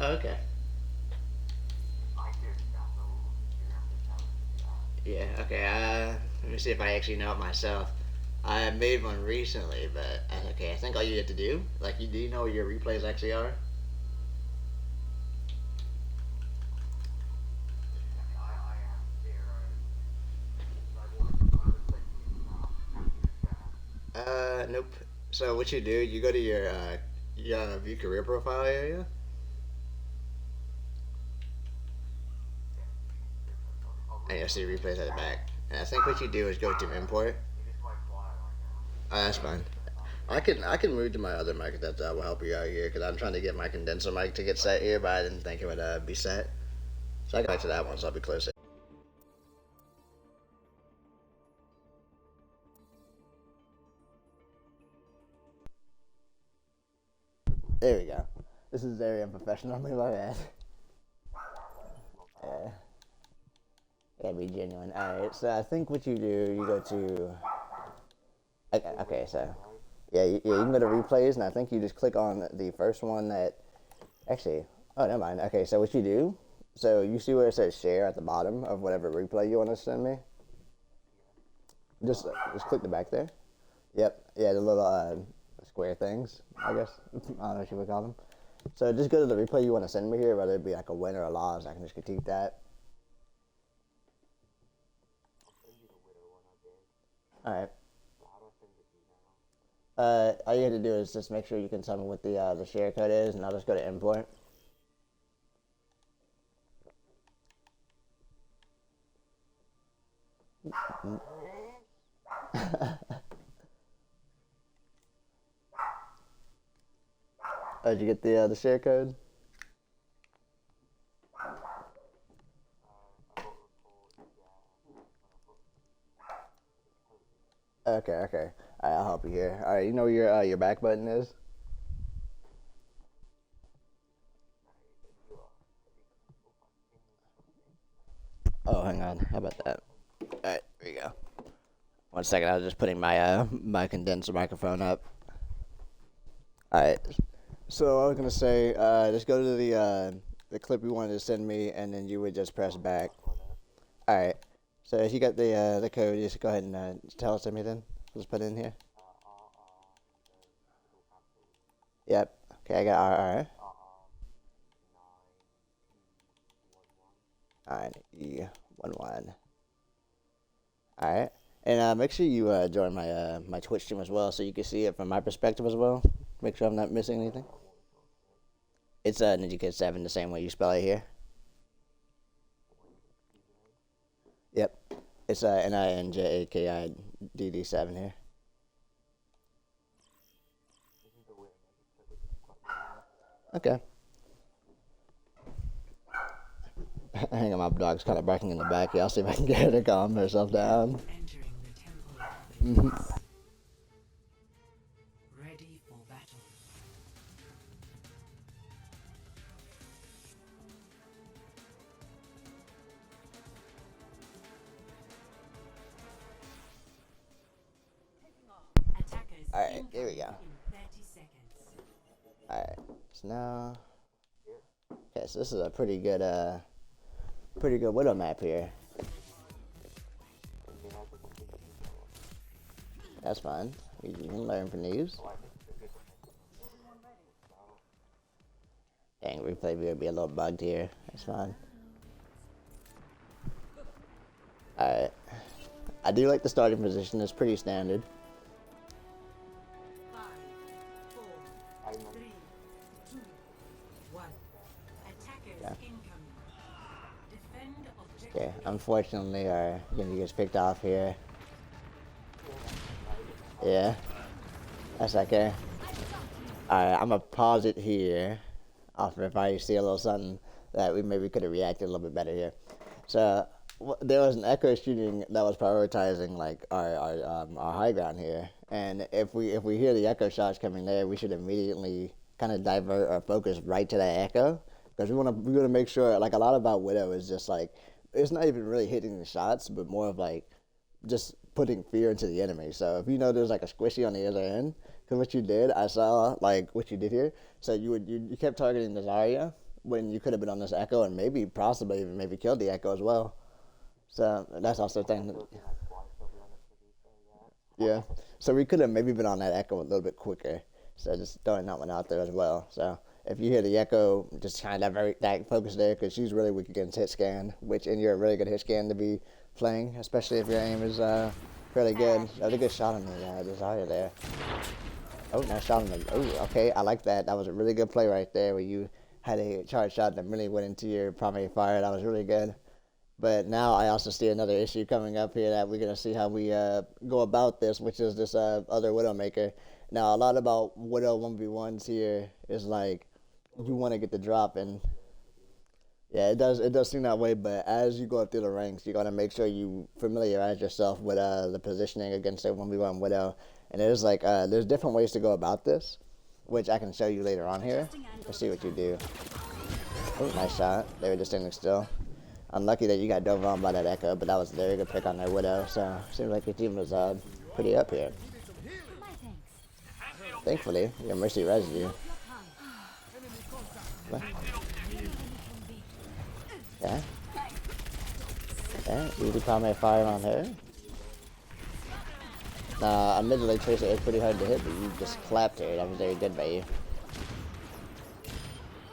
Oh, okay. Yeah. Okay. Let me see if I actually know it myself. I made one recently, but okay. I think all you have to do, like, you do you know what your replays actually are? Nope. So what you do, you go to your view career profile area, and you'll see replays at the back. And I think what you do is go to import. Oh, that's fine. I can move to my other mic that will help you out here because I'm trying to get my condenser mic to get set here, but I didn't think it would be set. So I can go back to that one, so I'll be closer. There we go. This is very unprofessional. My bad. Yeah, gotta be genuine. All right. So I think what you do, you go to. Okay. Okay. So yeah, you can go to replays, and I think you just click on the first one that actually. Oh, never mind. Okay. So what you do? So you see where it says share at the bottom of whatever replay you want to send me. Just click the back there. Yep. Yeah, the little square things, I guess. I don't know what you would call them. So just go to the replay you want to send me here, whether it be like a win or a loss. I can just critique that. All right. All you have to do is just make sure you can tell me what the share code is, and I'll just go to import. Oh, did you get the share code? Okay, okay. All right, I'll help you here. All right, you know where your back button is? Oh, hang on. How about that? All right, here you go. 1 second. I was just putting my condenser microphone up. All right. So I was gonna say, just go to the clip you wanted to send me, and then you would just press back. All right. So if you got the code, just go ahead and tell us to me then. Just put it in here. Yep. Okay, I got RR. Alright, E11. Alright. And make sure you join my Twitch stream as well so you can see it from my perspective as well. Make sure I'm not missing anything. It's Ninja Kid 7 the same way you spell it here. Yep. It's NINJAKIDD7 here. Okay. Hang on, my dog's kind of barking in the back here. I'll see if I can get her to calm herself down. Mm-hmm. Ready for battle. Alright, here we go. Alright, so now. Okay, so this is a pretty good Widow map here. That's fine. You can learn from these. Dang, replay will be a little bugged here. That's fine. Alright. I do like the starting position. It's pretty standard. Okay, unfortunately, our Genji gets picked off here. Yeah, that's okay. Alright, I'm gonna pause it here. Off if I see a little something that we maybe could have reacted a little bit better here. So there was an echo shooting that was prioritizing like our high ground here, and if we hear the echo shots coming there, we should immediately kind of divert our focus right to that echo because we want to make sure like a lot about Widow is just like it's not even really hitting the shots, but more of like just putting fear into the enemy. So if you know there's like a squishy on the other end, because what you did, I saw like what you did here. So you kept targeting the Zarya, when you could have been on this Echo and maybe possibly even maybe killed the Echo as well. So that's also a thing. Yeah. So we could have maybe been on that Echo a little bit quicker. So just throwing that one out there as well. So if you hear the Echo, just kind of that focus there because she's really weak against hit scan, which and you're a really good hit scan to be playing, especially if your aim is fairly good. That was a good shot on the Desire there. Oh, nice shot on the. Oh, okay, I like that. That was a really good play right there where you had a charge shot that really went into your primary fire. That was really good. But now I also see another issue coming up here that we're going to see how we go about this, which is this other Widowmaker. Now, a lot about Widow 1v1s here is like you want to get the drop, and yeah, it does seem that way. But as you go up through the ranks, you got to make sure you familiarize yourself with the positioning against a 1v1 Widow. And there's like there's different ways to go about this, which I can show you later on here. Let's see what you do. Oh, nice shot. They were just standing still. Unlucky that you got dove on by that Echo, but that was a very good pick on that Widow, so seems like your team was pretty up here. Thankfully, your Mercy rezzed you. Yeah. Yeah, easy primary fire on her. Admittedly, Tracer is pretty hard to hit, but you just clapped her. That was very good by you.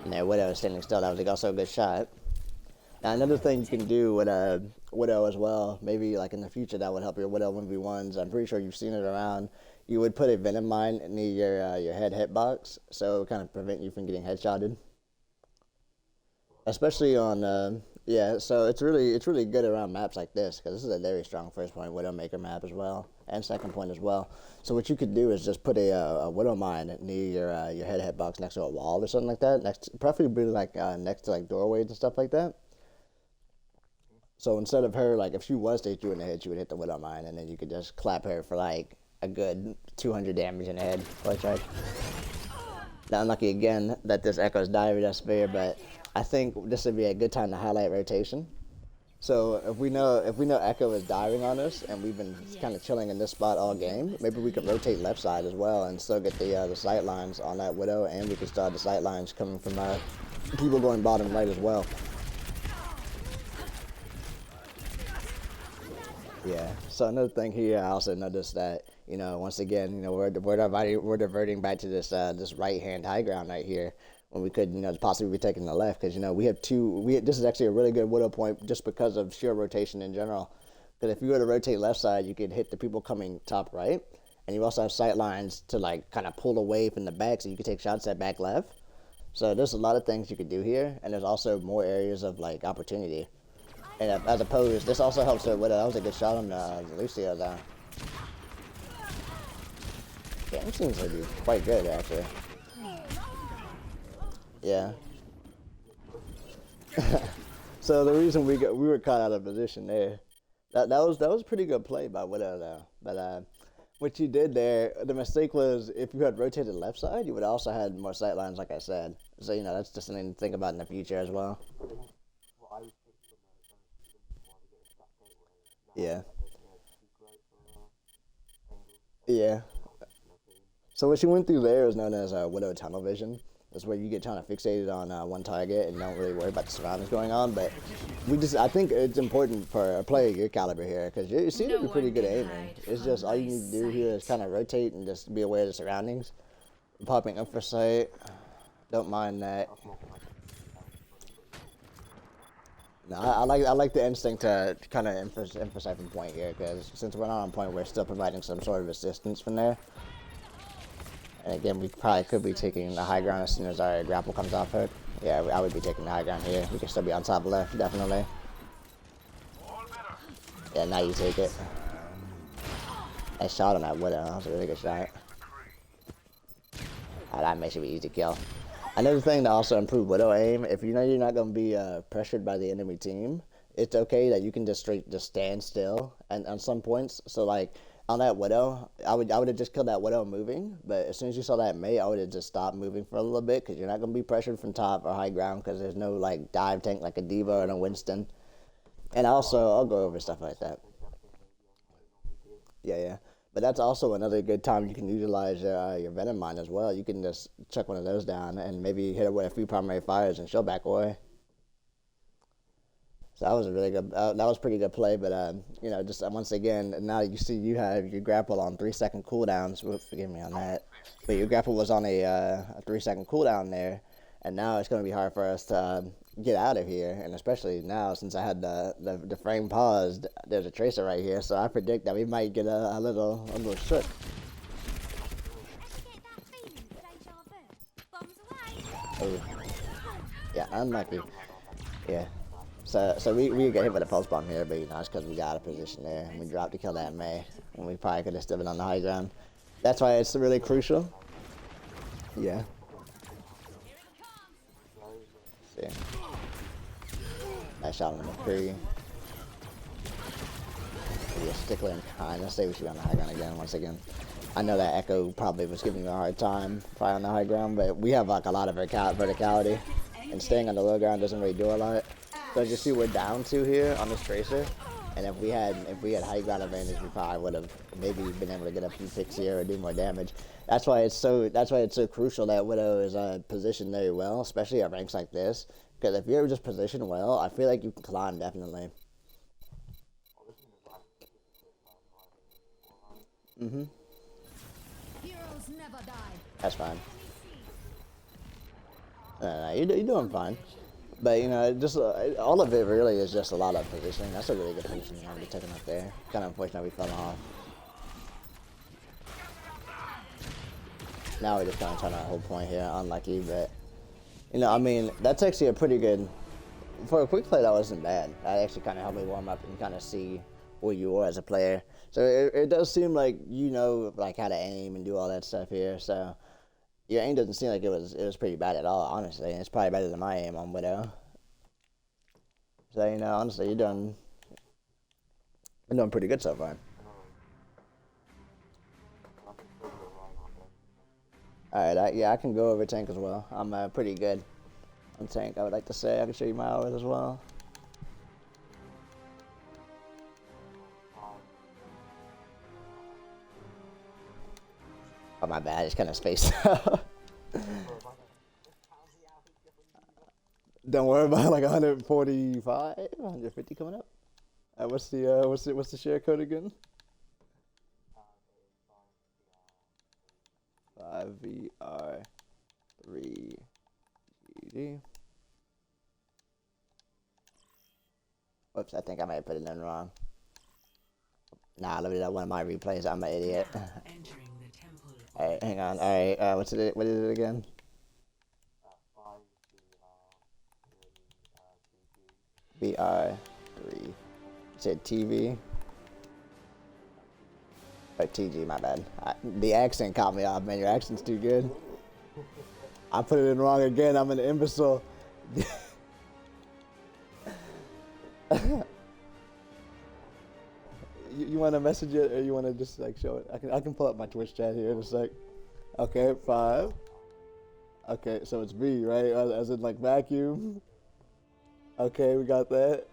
And their Widow is standing still. That was also a good shot. Now, another thing you can do with a Widow as well, maybe like in the future that would help your Widow 1v1s. I'm pretty sure you've seen it around. You would put a Venom Mine near your head hitbox, so it would kind of prevent you from getting headshotted. Especially on, yeah, so it's really good around maps like this, because this is a very strong first point Widowmaker map as well, and second point as well. So what you could do is just put a Widow Mine near your head hitbox next to a wall or something like that, preferably like next to like doorways and stuff like that. So instead of her, like, if she was to hit you in the head, she would hit the Widow Mine, and then you could just clap her for, like, a good 200 damage in the head. Now, unlucky again that this Echo's Diary does spare, but I think this would be a good time to highlight rotation. So if we know Echo is diving on us, and we've been kind of chilling in this spot all game, maybe we could rotate left side as well and still get the sight lines on that Widow, and we could start the sight lines coming from people going bottom right as well. Yeah. So another thing here, I also noticed that once again, we're diverting back to this right hand high ground right here when we could possibly be taking the left because we have two. This is actually a really good Widow point just because of sheer rotation in general. Because if you were to rotate left side, you could hit the people coming top right, and you also have sight lines to like kind of pull away from the back, so you could take shots at back left. So there's a lot of things you could do here, and there's also more areas of like opportunity. And as opposed, this also helps her with that was a good shot on Lucio though. Yeah, it seems to be quite good actually. Yeah. So the reason we were caught out of position there, that was a pretty good play by Widow though. But what you did there, the mistake was if you had rotated left side, you would also had more sight lines like I said. So that's just something to think about in the future as well. Yeah. Yeah. So what she went through there is known as Widow Tunnel Vision. That's where you get kind of fixated on one target and don't really worry about the surroundings going on. But I think it's important for a player of your caliber here because you seem to be pretty good at aiming. It's just all you need to do here is kind of rotate and just be aware of the surroundings. Popping up for sight. Don't mind that. No, I like the instinct to kind of emphasize from point here because since we're not on point, we're still providing some sort of assistance from there. And again, we probably could be taking the high ground as soon as our grapple comes off hook. Yeah, I would be taking the high ground here. We can still be on top left, definitely. Yeah, now you take it. Nice shot on that Widow. That was a really good shot. That makes it an easy kill. Another thing to also improve Widow aim, if you know you're not going to be pressured by the enemy team, it's okay that you can just stand still and on some points. So like on that Widow, I would have just killed that Widow moving, but as soon as you saw that mate, I would have just stopped moving for a little bit because you're not going to be pressured from top or high ground because there's no like dive tank like a Diva or a Winston. And also, I'll go over stuff like that. Yeah. But that's also another good time you can utilize your venom mine as well. You can just chuck one of those down and maybe hit it with a few primary fires and she'll back away. So that was a really good. That was pretty good play. But you know, just once again, now you see you have your grapple on 3-second cooldowns. Forgive me on that. But your grapple was on a 3-second cooldown there, and now it's going to be hard for us to get out of here. And especially now, since I had the frame paused, there's a tracer right here, so I predict that we might get a little shook. Oh, yeah, unlucky. Yeah. So we get hit with a pulse bomb here, but you know, it's because we got out of position there and we dropped to kill that May, and we probably could have still been on the high ground. That's why it's really crucial. Yeah. See. Nice shot on the McCree. Maybe a stickler and kind of say we should be on the high ground again once again. I know that Echo probably was giving me a hard time probably on the high ground, but we have like a lot of verticality, and staying on the low ground doesn't really do a lot. So as you see, we're down 2 here on this tracer, and if we had high ground advantage, we probably would have maybe been able to get a few picks here or do more damage. That's why it's so crucial that Widow is positioned very well, especially at ranks like this. Because if you're just positioned well, I feel like you can climb definitely. Heroes never die. That's fine. You're doing fine. But, you know, just all of it really is just a lot of positioning. That's a really good position to be taken up there. Kind of unfortunate we fell off. Now we're just kind of trying to hold point here. Unlucky, but, you know, I mean, that's actually a pretty good... For a quick play, that wasn't bad. That actually kind of helped me warm up and kind of see where you are as a player. So it does seem like you know, like, how to aim and do all that stuff here, so... Your aim doesn't seem like it was pretty bad at all, honestly. It's probably better than my aim on Widow. So, you know, honestly, you're doing pretty good so far. Alright, yeah, I can go over tank as well. I'm pretty good on tank, I would like to say. I can show you my hours as well. Oh, my bad, I just kind of spaced out. Don't worry about like 145, 150 coming up. What's the share code again? 5VR3GD. Whoops, I think I might have put it in wrong. Nah, let me do that one of my replays. I'm an idiot. Alright, hang on. Alright, what is it again? VR3. You said TV? Or TG, my bad. The accent caught me off, man. Your accent's too good. I put it in wrong again. I'm an imbecile. You want to message it, or you want to just like show it? I can pull up my Twitch chat here in a sec. Okay, 5. Okay, so it's V, right? As in like vacuum. Okay, we got that.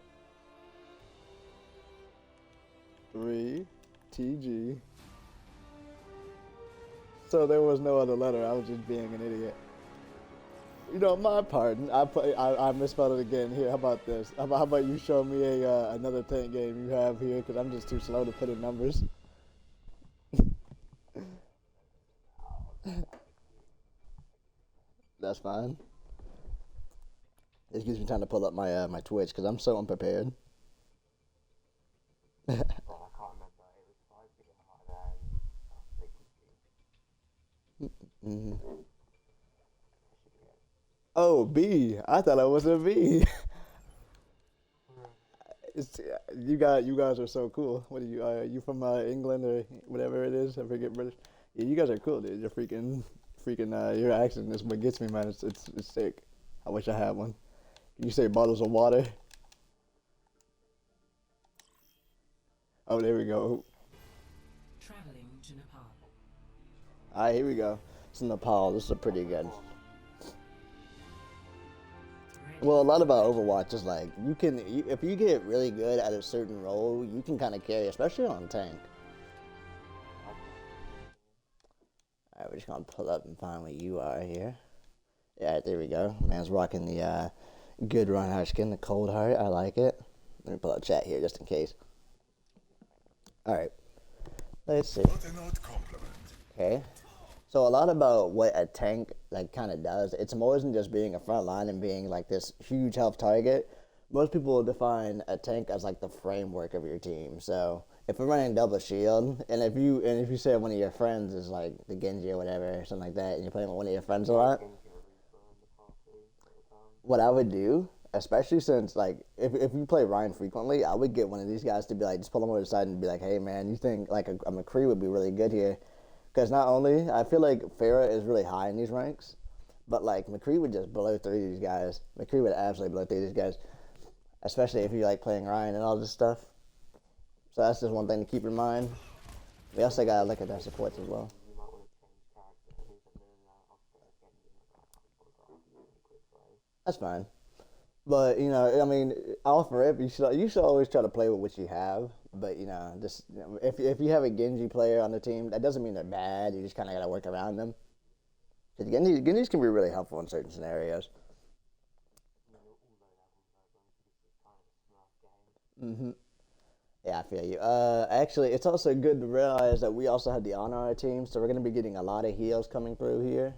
3 TG. So there was no other letter. I was just being an idiot. You know, my pardon. I misspelled it again. Here, how about this? How about you show me another tank game you have here? Because I'm just too slow to put in numbers. That's fine. It gives me time to pull up my my Twitch because I'm so unprepared. Mm-hmm. Oh, B. I thought I was a V. You guys are so cool. What are you from England or whatever it is? I forget British. Yeah, you guys are cool, dude. You're freaking your accent is what gets me, man. It's sick. I wish I had one. Can you say bottles of water? Oh, there we go. Traveling to Nepal. Alright, here we go. It's Nepal. This is pretty good. Well, a lot about Overwatch is like if you get really good at a certain role, you can kind of carry, especially on tank. just gonna pull up and find where you are here. Yeah, there we go. Man's rocking the good Reinhardt skin, the cold heart. I like it. Let me pull up chat here just in case. All right. Let's see. What an odd compliment. Okay. So a lot about what a tank like kind of does, it's more than just being a front line and being like this huge health target. Most people define a tank as like the framework of your team. So if we're running double shield, and if you say one of your friends is like the Genji or whatever, or something like that, and you're playing with one of your friends a lot, what I would do, especially since like if you play Ryan frequently, I would get one of these guys to be like, just pull him over the side and be like, hey man, you think like a McCree would be really good here? Because not only I feel like Farah is really high in these ranks, but like McCree would just blow through these guys. McCree would absolutely blow through these guys, especially if you like playing Ryan and all this stuff. So that's just one thing to keep in mind. We also gotta look at their supports as well. That's fine. But I mean, off rip, you should always try to play with what you have. But just if you have a Genji player on the team, that doesn't mean they're bad. You just kind of gotta work around them. Because Genjis can be really helpful in certain scenarios. Yeah, I feel you. Actually, it's also good to realize that we also have the honor on our team, so we're gonna be getting a lot of heals coming through here.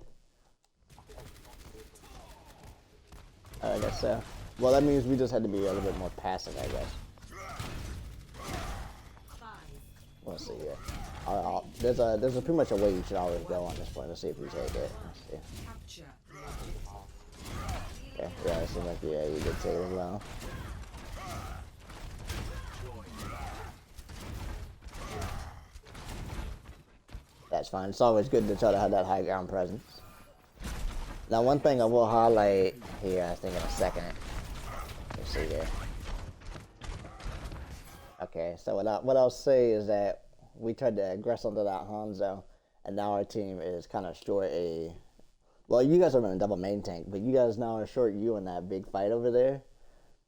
I guess so. Well, that means we just had to be a little bit more passive, I guess. Let's see here. There's pretty much a way you should always go on this point. Let's see if we take it. Let's see. Okay, yeah, it seems like you did take it as well. That's fine. It's always good to try to have that high ground presence. Now, one thing I will highlight here, I think in a second. Let's see here. Okay, so what I'll say is that we tried to aggress onto that Hanzo, and now our team is kind of short a... Well, you guys are running double main tank, but you guys now are short you in that big fight over there.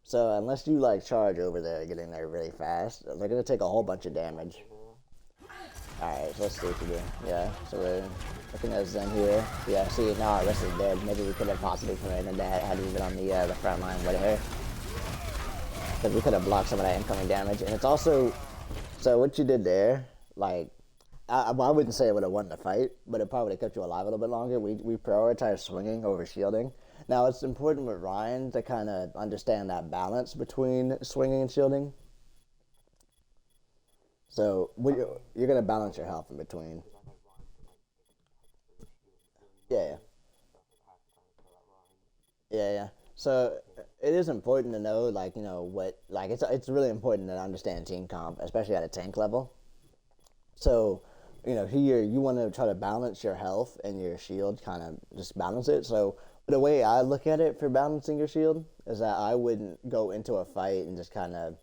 So unless you like charge over there, getting there really fast, they're going to take a whole bunch of damage. Alright, so let's see what we do. Yeah, so we're looking at Zen here. Yeah, see, now our rest is dead. Maybe we could have possibly prevented that had we been on the front line with her. Because we could have blocked some of that incoming damage. And it's also, so what you did there, like, I wouldn't say it would have won the fight, but it probably would have kept you alive a little bit longer. We prioritized swinging over shielding. Now, it's important with Ryan to kind of understand that balance between swinging and shielding. So you're going to balance your health in between. Yeah. Yeah. So it is important to know, like, it's really important to understand team comp, especially at a tank level. So, here you want to try to balance your health and your shield, kind of just balance it. So the way I look at it for balancing your shield is that I wouldn't go into a fight and just kind of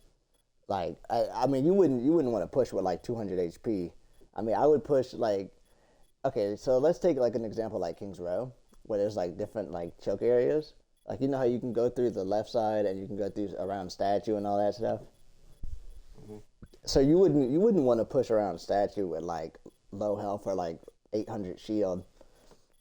like, I mean, you wouldn't want to push with like 200 HP. I mean, I would push like, okay, so let's take like an example like King's Row, where there's like different like choke areas. Like, you know how you can go through the left side and you can go through around statue and all that stuff. So you wouldn't want to push around statue with like low health or like 800 shield.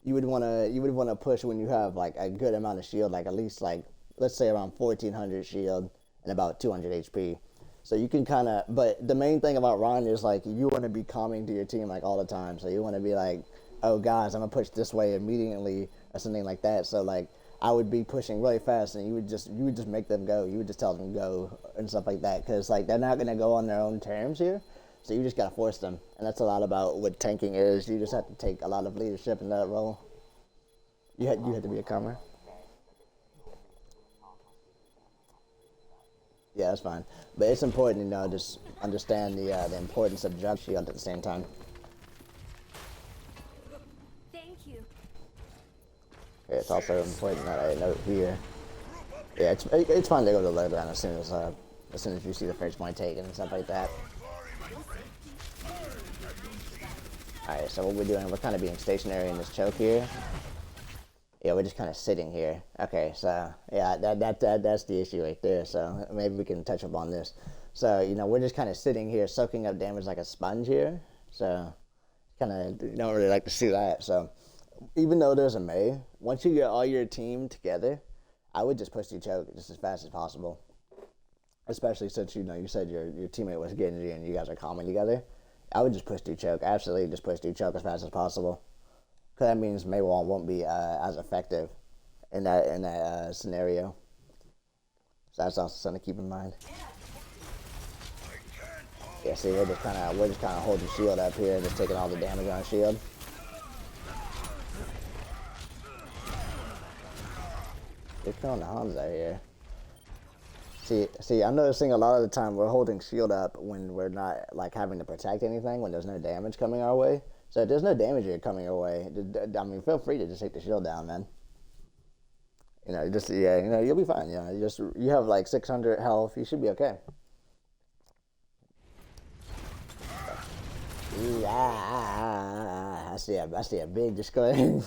You would want to push when you have like a good amount of shield, like at least like, let's say around 1400 shield and about 200 HP. So you can kind of, but the main thing about Ryan is like you want to be calming to your team like all the time. So you want to be like, oh guys, I'm gonna push this way immediately or something like that. So like I would be pushing really fast, and you would just make them go. You would just tell them go and stuff like that, because like they're not gonna go on their own terms here. So you just gotta force them, and that's a lot about what tanking is. You just have to take a lot of leadership in that role. You had to be a comer. Yeah, that's fine. But it's important, just understand the importance of jump shield at the same time. Thank you. Okay, it's also important that I note here. Yeah, it's fine to go to the low ground as soon as you see the first point taken and stuff like that. Alright, so what we're doing, we're kind of being stationary in this choke here. Yeah, we're just kind of sitting here. Okay, so yeah, that's the issue right there. So maybe we can touch up on this. So we're just kind of sitting here, soaking up damage like a sponge here. So Kind of don't really like to see that. So even though there's a May, once you get all your team together, I would just push you choke just as fast as possible. Especially since you said your teammate was Genji and you guys are calming together. I would just push through choke. Absolutely, just push through choke as fast as possible. Because that means May won't be as effective in that scenario. So that's also something to keep in mind. Yeah, see, we're just kind of holding shield up here, just taking all the damage on shield. They're killing the Hanzo here. See, I'm noticing a lot of the time we're holding shield up when we're not like having to protect anything, when there's no damage coming our way. So if there's no damage here coming your way, I mean, feel free to just take the shield down, man. You'll be fine. You have like 600 health. You should be okay. Yeah, I see a big disclaim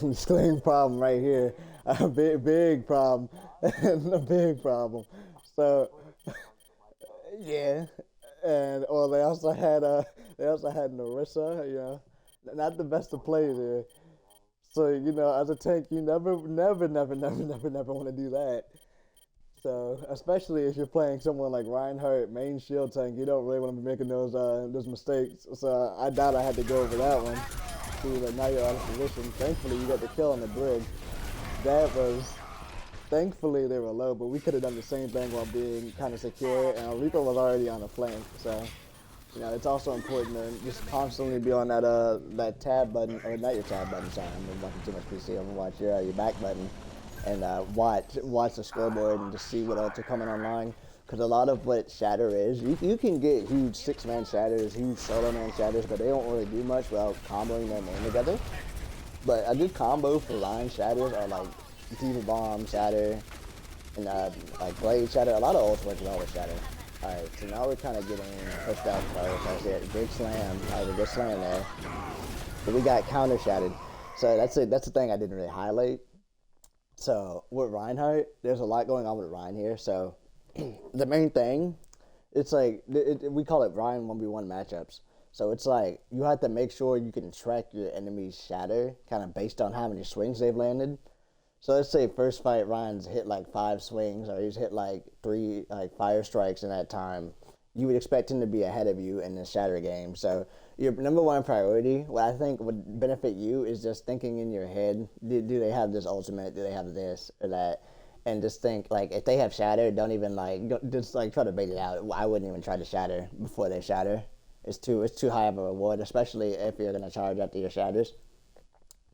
problem right here. A big problem, a big problem. So, yeah, and they also had Narissa. Not the best of plays here. So as a tank, you never want to do that. So especially if you're playing someone like Reinhardt, main shield tank, you don't really want to be making those mistakes. So I doubt I had to go over that one. See, but now you're out of position. Thankfully, you got the kill on the bridge. That was. Thankfully, they were low, but we could have done the same thing while being kind of secure. And Rico was already on the flank, so it's also important to just constantly be on that tab button, or not your tab button. Sorry, I'm watching too much PC. I'm watch your back button, and watch the scoreboard and just see what else are coming online. Because a lot of what Shatter is, you can get huge 6-man shatters, huge solo man shatters, but they don't really do much without comboing their main together. But a good combo for line shatters are like Diva Bomb shatter and like Blade shatter. A lot of ults work well with shatter. Alright, so now we're kind of getting pushed out close. I see a big slam. Alright, a good slam there. But we got counter shattered. So that's the thing I didn't really highlight. So with Reinhardt, there's a lot going on with Ryan here. So the main thing, it's like we call it Ryan 1v1 matchups. So it's like you have to make sure you can track your enemy's shatter kind of based on how many swings they've landed. So let's say first fight Ryan's hit like 5 swings, or he's hit like 3 like fire strikes in that time. You would expect him to be ahead of you in the shatter game. So your number one priority, what I think would benefit you, is just thinking in your head: do they have this ultimate? Do they have this or that? And just think like if they have shatter, don't even just try to bait it out. I wouldn't even try to shatter before they shatter. It's too high of a reward, especially if you're gonna charge after your shatters.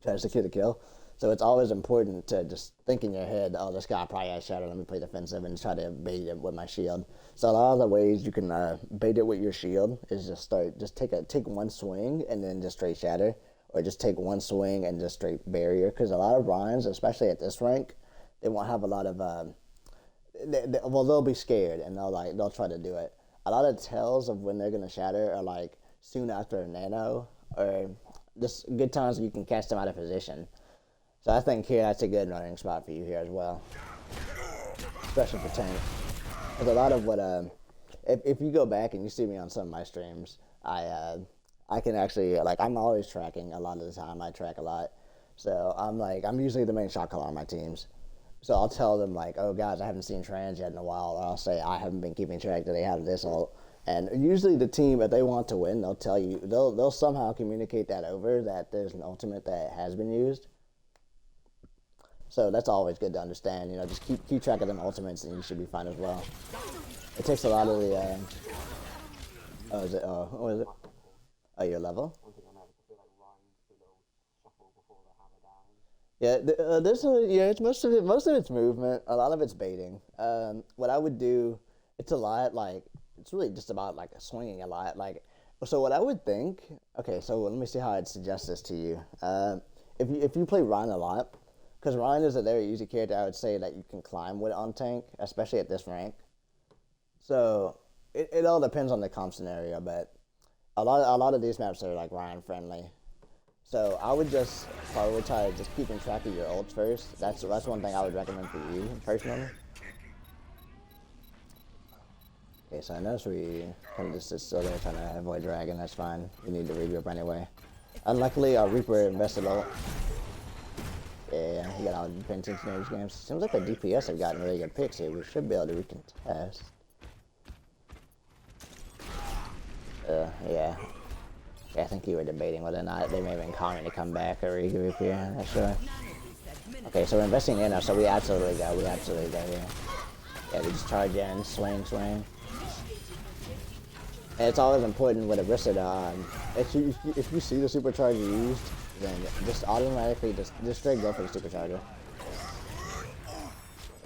Try to secure the kill. So it's always important to just think in your head, oh, this guy probably has shadow, let me play defensive and try to bait it with my shield. So a lot of the ways you can bait it with your shield is just take one swing and then just straight shatter, or just take one swing and just straight barrier. Because a lot of Ryans, especially at this rank, they won't have a lot of, they'll be scared and they'll try to do it. A lot of tells of when they're going to shatter are like soon after a nano, or just good times you can catch them out of position. So I think here that's a good running spot for you here as well, especially for tank. Because a lot of what if you go back and you see me on some of my streams, I can actually I'm always tracking a lot of the time. I track a lot, so I'm usually the main shot caller on my teams. So I'll tell them like, oh guys, I haven't seen trans yet in a while, or I'll say I haven't been keeping track that they have this ult. And usually the team, if they want to win, they'll tell you, they'll somehow communicate that over, that there's an ultimate that has been used. So that's always good to understand. Just keep track of them ultimates, and you should be fine as well. It takes a lot of the. What is it? Oh, your level. Yeah, it's most of it. Most of it's movement. A lot of it's baiting. What I would do, it's a lot it's really just about swinging a lot. So what I would think. Okay, so let me see how I'd suggest this to you. If you play Ryan a lot. Because Ryan is a very easy character, I would say, that you can climb with on tank, especially at this rank. So it all depends on the comp scenario, but a lot of these maps are Ryan friendly. So I would just prioritize just keeping track of your ults first. That's one thing I would recommend for you personally. Okay, so I notice we kind of just sit still there trying to avoid dragon. That's fine. You need to regroup anyway. Unluckily, our Reaper invested all. Yeah, he got all the paying attention to these games. Seems like the DPS have gotten really good picks here. We should be able to recontest. Yeah. I think you were debating whether or not they may have been calling to come back or regroup here. I'm not sure. Okay, so we're investing in us, so we absolutely go. We absolutely go here. Yeah, we just charge in, swing. And it's always important with a Orisa, if you see the supercharger used, then just automatically just straight go for the supercharger.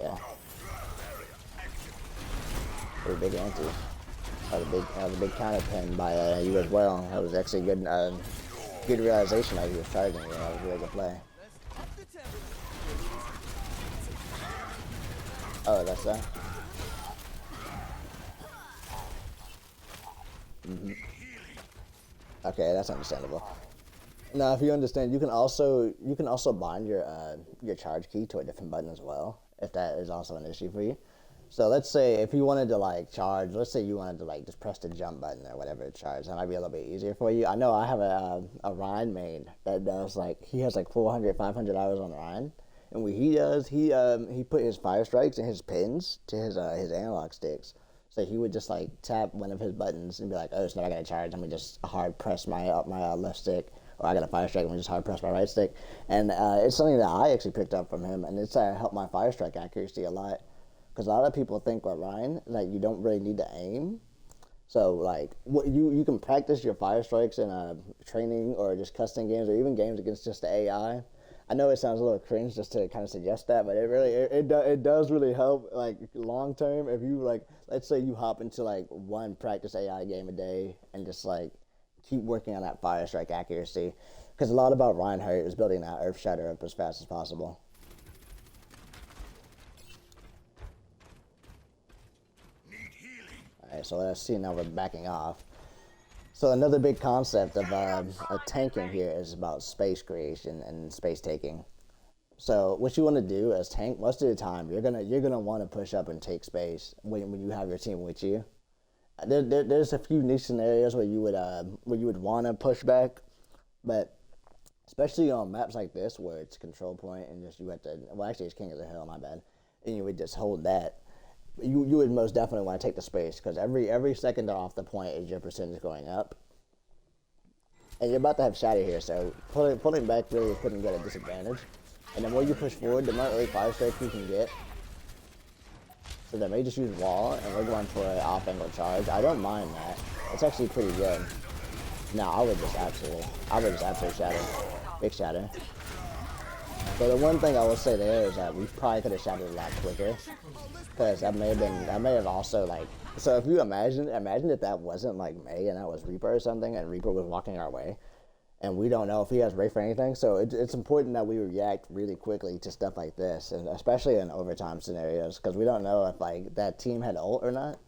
Yeah. Pretty big anti. That was a big counter pin by you as well. That was actually good. Good realization that he was charging. Yeah, that was a really good play. Oh, that's that. Okay, that's understandable. Now, if you understand, you can also bind your charge key to a different button as well, if that is also an issue for you. So let's say if you wanted to like charge, let's say you wanted to like just press the jump button or whatever to charge, that might be a little bit easier for you. I know I have a Ryan main that does like, he has like 400, 500 hours on Ryan. And what he does, he put his fire strikes and his pins to his analog sticks. So he would just like tap one of his buttons and be like, oh, it's not gonna charge. I'm gonna just hard press my left stick, or I got a fire strike. I'm gonna just hard press my right stick. And it's something that I actually picked up from him, and it's helped my fire strike accuracy a lot. Because a lot of people think with Ryan that you don't really need to aim. So like you can practice your fire strikes in training or just custom games or even games against just the AI. I know it sounds a little cringe just to kind of suggest that, but it does really help like long term. If you like, let's say you hop into like one practice AI game a day and just like keep working on that fire strike accuracy, because a lot about Reinhardt is building that Earth Shatter up as fast as possible. All right, so let's see, now we're backing off. So another big concept of tanking here is about space creation and space taking. So what you want to do as tank, most of the time, you're gonna want to push up and take space when you have your team with you. There's a few niche scenarios where you would want to push back, but especially on maps like this where it's control point and just you have to, well actually it's King of the Hill, my bad, and you would just hold that. You would most definitely want to take the space, because every second off the point is your percentage going up. And you're about to have shatter here, so pulling back really is putting you at a disadvantage. And the more you push forward, the more early fire strikes you can get. So they may just use wall, and we're going for an off-angle charge. I don't mind that. It's actually pretty good. No, I would just absolutely shatter. Big shatter. So the one thing I will say there is that we probably could have shattered a lot quicker. Because that may have also like, so if you imagine if that wasn't like May and that was Reaper or something, and Reaper was walking our way, and we don't know if he has Wraith or anything, so it's important that we react really quickly to stuff like this, and especially in overtime scenarios, because we don't know if like that team had ult or not,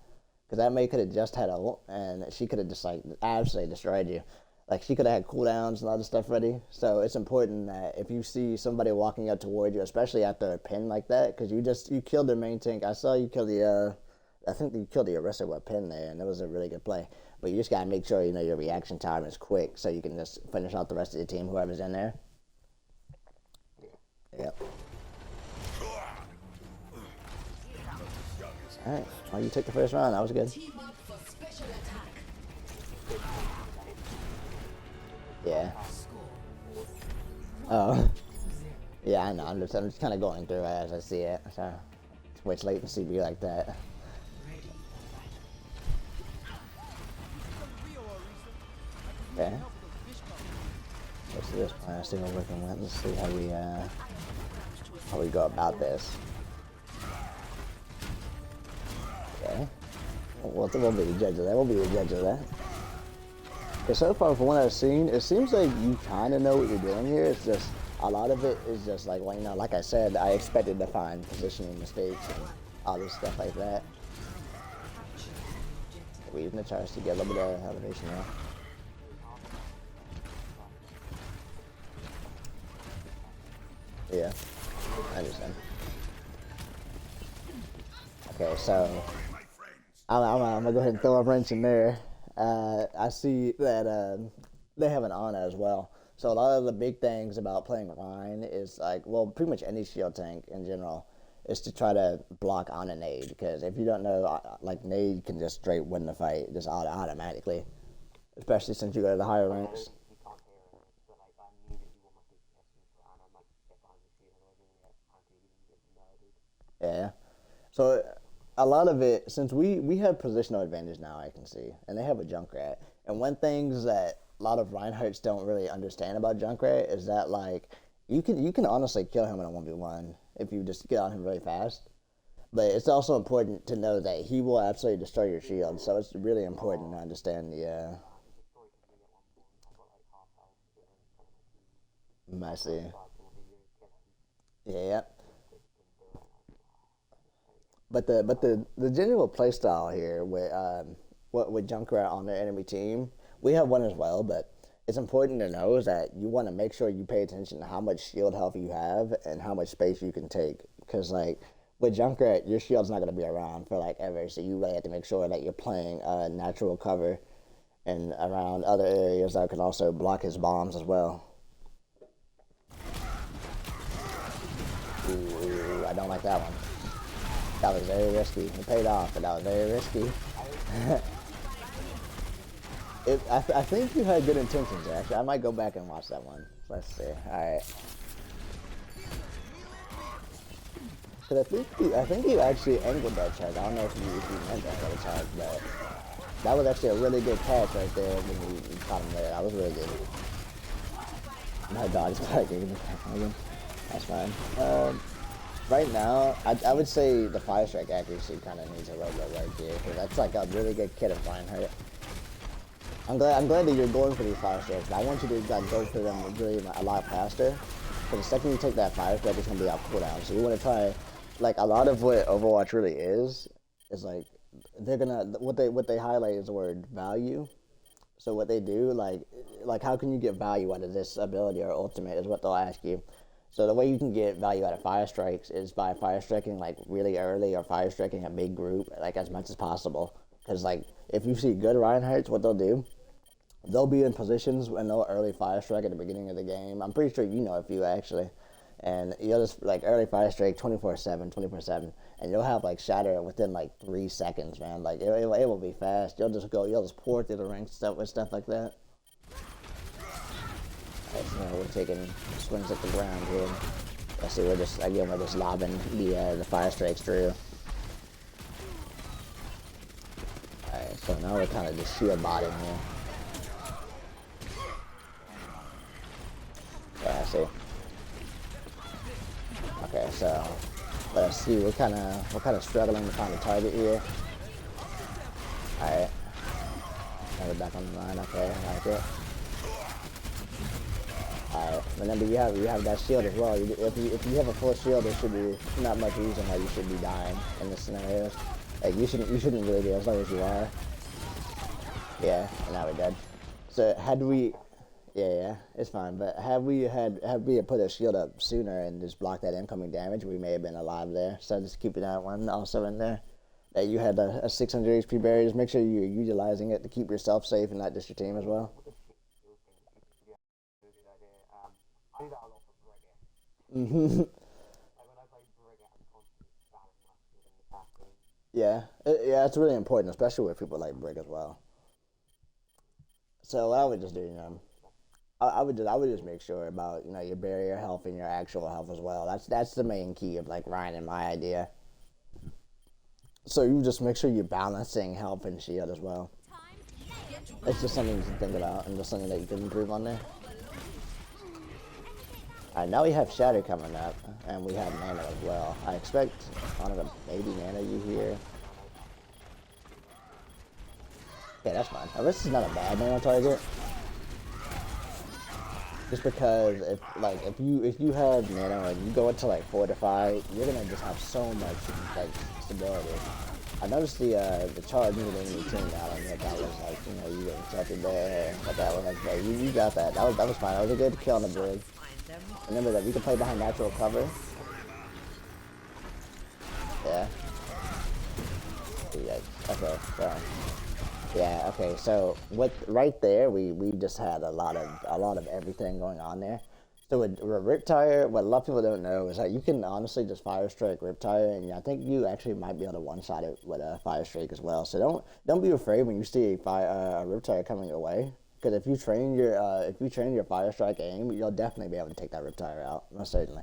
because that May could have just had ult, and she could have just like absolutely destroyed you. Like, she could have had cooldowns and all this stuff ready. So it's important that if you see somebody walking up toward you, especially after a pin like that, because you killed their main tank. I saw you kill I think you killed the Orisa with a pin there, and that was a really good play. But you just got to make sure, your reaction time is quick so you can just finish out the rest of the team, whoever's in there. Yep. All right. Well, you took the first round. That was good. Yeah. Oh. Yeah, I know. I'm just kind of going through it as I see it. So, which latency be like that? Okay. Let's do this plan. See what we're working with. Let's see how we go about this. Okay. We'll be the judge of that. We'll be the judge of that. So far, from what I've seen, it seems like you kind of know what you're doing here. It's just, a lot of it is just like, well, like I said, I expected to find positioning mistakes and all this stuff like that. We're using the charge to get a little bit of elevation now. Yeah, I understand. Okay, so I'm gonna go ahead and throw a wrench in there. I see that they have an Ana as well. So a lot of the big things about playing Rhine is like, well, pretty much any shield tank in general is to try to block on a nade, because if you don't know, like nade can just straight win the fight just automatically, especially since you go to the higher ranks. Yeah. So a lot of it, since we have positional advantage now, I can see, and they have a Junkrat. And one things that a lot of Reinhardts don't really understand about Junkrat is that like you can honestly kill him in a 1v1 if you just get on him really fast. But it's also important to know that he will absolutely destroy your shield. So it's really important to understand the. I see. Yeah. But the general playstyle here with with Junkrat on the enemy team, we have one as well. But it's important to know is that you want to make sure you pay attention to how much shield health you have and how much space you can take. Because like with Junkrat, your shield's not going to be around for like ever. So you really have to make sure that you're playing natural cover and around other areas that can also block his bombs as well. Ooh, I don't like that one. That was very risky. It paid off, but that was very risky. I think you had good intentions, actually. I might go back and watch that one. Let's see. Alright. Because I think you actually angled that charge. I don't know if you meant to angle the charge, but that was actually a really good catch right there when you caught him there. That was really good. My dog's barking. That's fine. Right now, I would say the Fire Strike accuracy kind of needs a little bit right here, because that's like a really good kit of Reinhardt. I'm glad that you're going for these Fire Strikes, but I want you to go for them really a lot faster, because the second you take that Fire Strike, it's going to be out cooldown. So you want to try, like, a lot of what Overwatch really is like, they're going to, what they highlight is the word value. So what they do, like how can you get value out of this ability or ultimate is what they'll ask you. So the way you can get value out of Fire Strikes is by Fire Striking like really early or Fire Striking a big group like as much as possible. Because like if you see good Reinhardts, what they'll do, they'll be in positions and they'll early Fire Strike at the beginning of the game. I'm pretty sure you know a few actually. And you'll just like early Fire Strike 24/7, and you'll have like Shatter within like 3 seconds, man. Like it will be fast. You'll just pour through the ranks stuff with stuff like that. Right, so we're taking swings at the ground here. Let's see, we're just lobbing the Fire Strikes through. Alright, so now we're kind of just shield botting here. Yeah, I see. Okay, so let's see. We're kind of struggling to find a target here. All right, now we're back on the line. Okay, I like it. All right, remember you have that shield as well. If you have a full shield, there should be not much reason why you should be dying in this scenario. Like you shouldn't really be as long as you are. Yeah, and now we're dead. So had we. Yeah, it's fine. But had we put a shield up sooner and just blocked that incoming damage, we may have been alive there. So just keeping that one also in there. That you had a 600 HP barrier. Just make sure you're utilizing it to keep yourself safe and not just your team as well. Yeah, yeah, it's really important, especially with people like Brick as well. So what I would just do, I would just make sure about your barrier health and your actual health as well. That's the main key of like Ryan and my idea. So you just make sure you're balancing health and shield as well. It's just something to think about and just something that you can improve on there. Alright, now we have Shatter coming up and we have Nano as well. I expect one of them maybe Nano you here. Yeah, that's fine. Now, this is not a bad Nano target. Just because if you have Nano and you go into like fortify, you're gonna just have so much like stability. I noticed the charge in the enemy team out on that was like you getting tilted there, but that was like you got that. That was fine. That was a good kill on the bridge. Remember that we can play behind natural cover. Yeah. Yeah. Okay. Sorry. Yeah. Okay. So what? Right there, we just had a lot of everything going on there. So with Riptire, what a lot of people don't know is that you can honestly just Fire Strike Riptire, and I think you actually might be able to one shot it with a Fire Strike as well. So don't be afraid when you see a Riptire coming your way, because if you train your Fire Strike aim, you'll definitely be able to take that Riptire out, most certainly.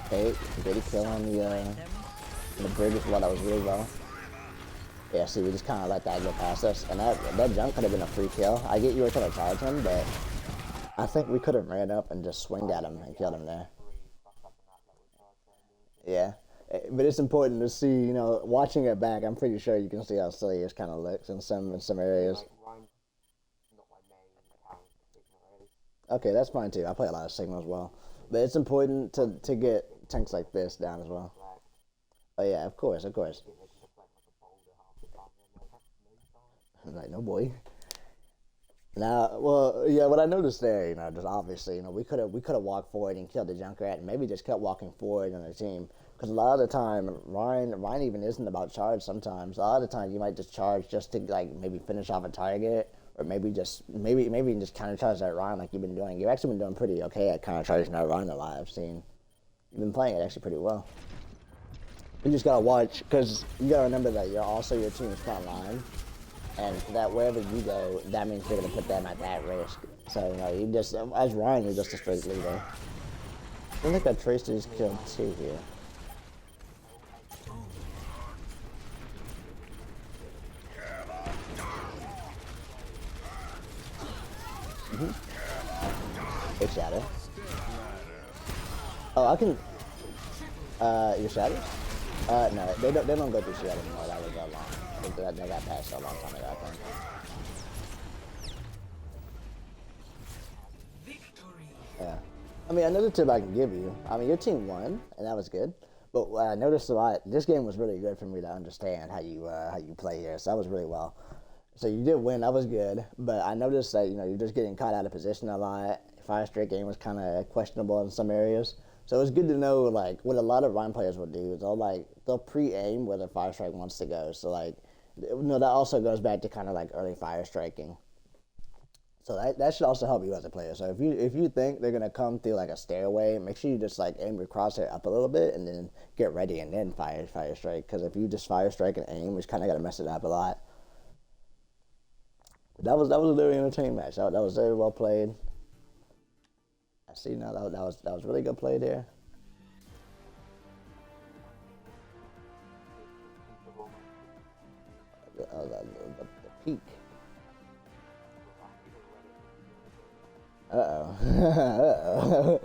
Okay, get a kill on the bridge as well. That was really well. Yeah, see, we just kind of let that go past us, and that jump could have been a free kill. I get you were trying to charge him, but I think we could have ran up and just swinged at him and killed him there. Yeah, but it's important to see. Watching it back, I'm pretty sure you can see how silly it kind of looks in some areas. Okay, that's fine too. I play a lot of Sigma as well, but it's important to get tanks like this down as well. Oh yeah, of course, of course. Like no boy. Now, well, yeah. What I noticed there, just obviously, we could have walked forward and killed the Junkrat, and maybe just kept walking forward on the team. Because a lot of the time, Ryan even isn't about charge. Sometimes, a lot of the time, you might just charge just to like maybe finish off a target, or maybe just counter charge that Ryan like you've been doing. You've actually been doing pretty okay at counter charging that Ryan a lot. I've seen you've been playing it actually pretty well. You just gotta watch because you gotta remember that you're also your team's front line, and that wherever you go, that means you're gonna put them at that risk. So you just as Ryan, you're just a straight leader. I think that Tracer just killed two here. It's Shadow. Oh, I can. Your Shadow? No, they don't go through Shadow anymore. That was that long. They got passed a long time ago, I think. Victory. Yeah. I mean, another tip I can give you. I mean, your team won, and that was good. But what I noticed a lot. This game was really good for me to understand how you play here. So that was really well. So you did win. That was good. But I noticed that you're just getting caught out of position a lot. Fire straight game was kind of questionable in some areas. So it was good to know like what a lot of Ryan players will do is they'll pre-aim where the fire strike wants to go. So like that also goes back to kind of like early fire striking. So that should also help you as a player. So if you think they're gonna come through like a stairway, make sure you just like aim your crosshair up a little bit and then get ready and then fire strike. Because if you just fire strike and aim, it's kind of gonna mess it up a lot. But that was a very entertaining match. That was very well played. I see now that was really good play there. The peak. Uh oh. Uh oh.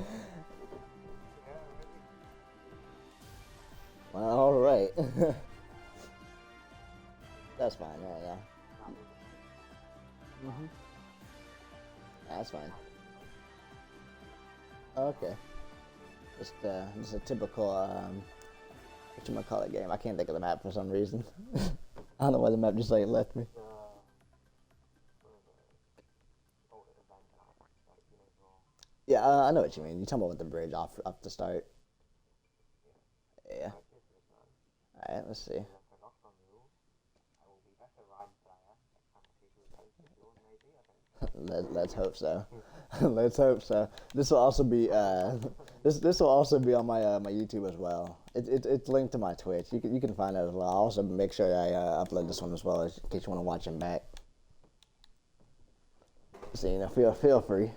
Well, all right. That's fine. Yeah, yeah. Hmm. That's fine. Okay. Just a typical what you might call it game. I can't think of the map for some reason. I don't know why the map just like left me. Yeah, I know what you mean. You talking about with the bridge off the start. Yeah. All right. Let's see. Let's hope so. Let's hope so. This will also be this will also be on my YouTube as well. It's linked to my Twitch. You can find it as well. I'll also make sure I upload this one as well in case you want to watch him back. So feel free.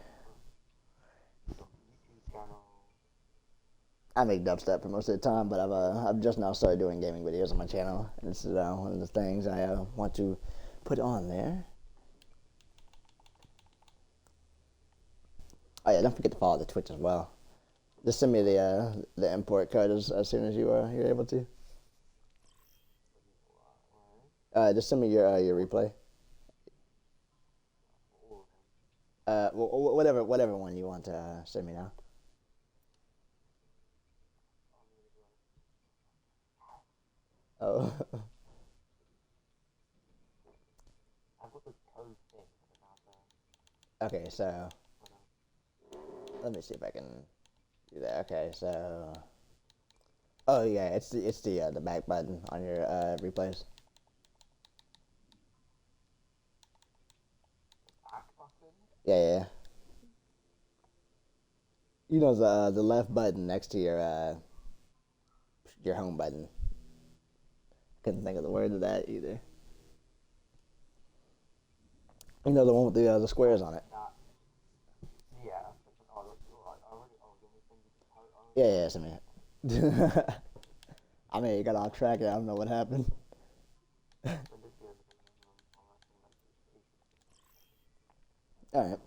I make dubstep for most of the time, but I've just now started doing gaming videos on my channel, and it's one of the things I want to put on there. Oh yeah, don't forget to follow the Twitch as well. Just send me the import code as soon as you're able to. Just send me your replay. Whatever one you want to send me now. Oh. Okay, so let me see if I can do that. Okay, so Oh yeah, it's the back button on your replays. Back button? Yeah, yeah, yeah. You know the left button next to your home button. Couldn't think of the word of that either. You know the one with the squares on it. That, yeah, I already, let me think how, Yeah, yeah, something. I mean, you got off track. I don't know what happened. when this year, I'm acting like it's All right,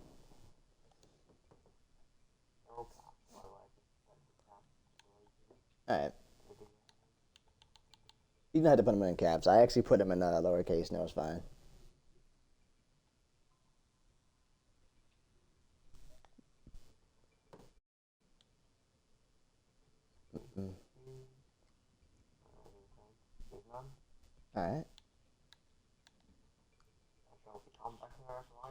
they're all caps, by the way, just like the caps, all right. the big You didn't have to put them in caps. I actually put them in lowercase, and it was fine. Mm. There's none. All right. I shall become better as I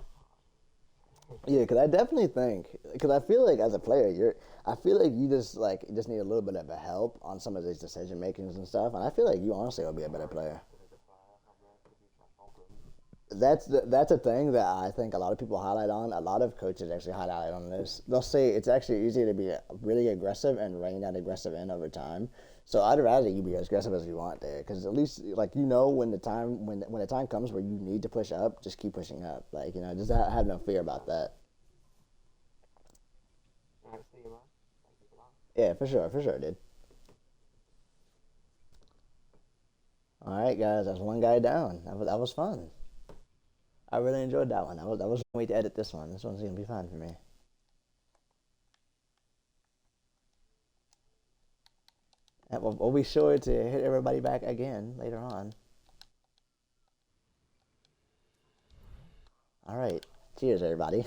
Yeah, because I definitely think, because I feel like as a player, I feel like you just need a little bit of a help on some of these decision makings and stuff, and I feel like you honestly will be a better player. That's a thing that I think a lot of people highlight on. A lot of coaches actually highlight on this. They'll say it's actually easier to be really aggressive and rein that aggressive in over time. So I'd rather you be as aggressive as you want there, because at least like when the time comes where you need to push up, just keep pushing up. Like just have no fear about that. Alright, see you, man. Thank you for that. Yeah, for sure, dude. All right, guys, that's one guy down. That was fun. I really enjoyed that one. That was a way to edit this one. This one's gonna be fun for me. And we'll be sure to hit everybody back again later on. All right. Cheers, everybody.